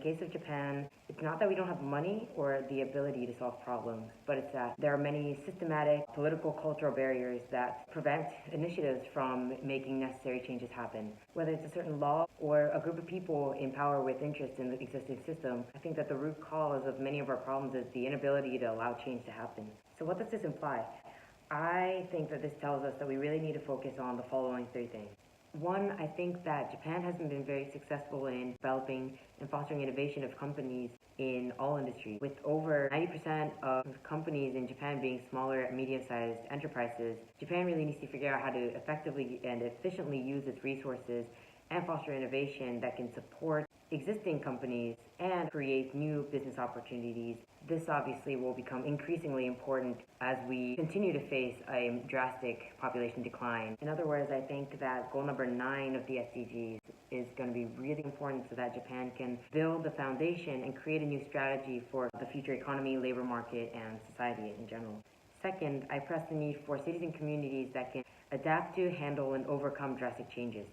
case of Japan, it's not that we don't have money or the ability to solve problems, but it's that there are many systematic political cultural barriers that prevent initiatives from making necessary changes happen. Whether it's a certain law or a group of people in power with interest in the existing system, I think that the root cause of many of our problems is the inability to allow change to happen. So what does this imply? I think that this tells us that we really need to focus on the following three things. One, I think that Japan hasn't been very successful in developing and fostering innovation of companies in all industries. With over 90% of companies in Japan being smaller and medium-sized enterprises, Japan really needs to figure out how to effectively and efficiently use its resources and foster innovation that can support existing companies and create new business opportunities. This obviously will become increasingly important as we continue to face a drastic population decline. In other words, I think that goal number 9 of the SDGs is going to be really important so that Japan can build the foundation and create a new strategy for the future economy, labor market, and society in general. Second, I press the need for cities and communities that can adapt to, handle, and overcome drastic changes.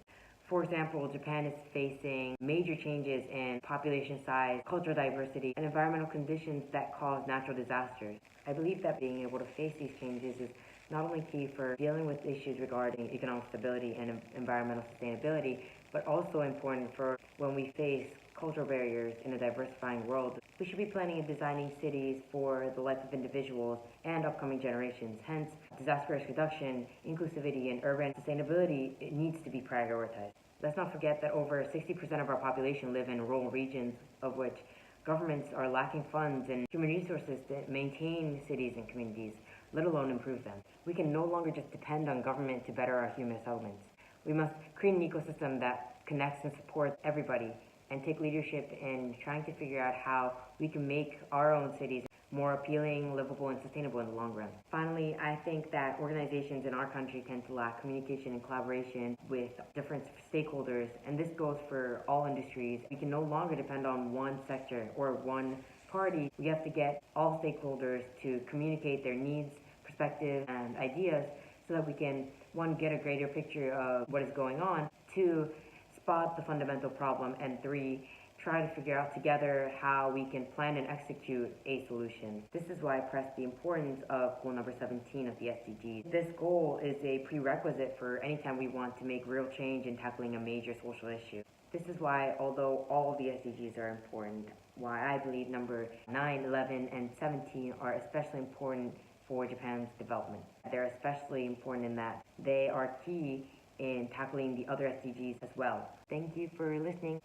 For example, Japan is facing major changes in population size, cultural diversity, and environmental conditions that cause natural disasters. I believe that being able to face these changes is not only key for dealing with issues regarding economic stability and environmental sustainability, but also important for when we face cultural barriers in a diversifying world. We should be planning and designing cities for the life of individuals and upcoming generations. Hence, disaster risk reduction, inclusivity, and urban sustainability needs to be prioritized. Let's not forget that over 60% of our population live in rural regions, of which governments are lacking funds and human resources to maintain cities and communities, let alone improve them. We can no longer just depend on government to better our human settlements. We must create an ecosystem that connects and supports everybody and take leadership in trying to figure out how we can make our own cities more appealing, livable, and sustainable in the long run. Finally, I think that organizations in our country tend to lack communication and collaboration with different stakeholders, and this goes for all industries. We can no longer depend on one sector or one party. We have to get all stakeholders to communicate their needs, perspectives, and ideas so that we can, one, get a greater picture of what is going on, two, spot the fundamental problem, and three, try to figure out together how we can plan and execute a solution. This is why I press the importance of goal number 17 of the SDGs. This goal is a prerequisite for any time we want to make real change in tackling a major social issue. This is why, although all of the SDGs are important, why I believe number 9, 11, and 17 are especially important for Japan's development. They're especially important in that they are key in tackling the other SDGs as well. Thank you for listening.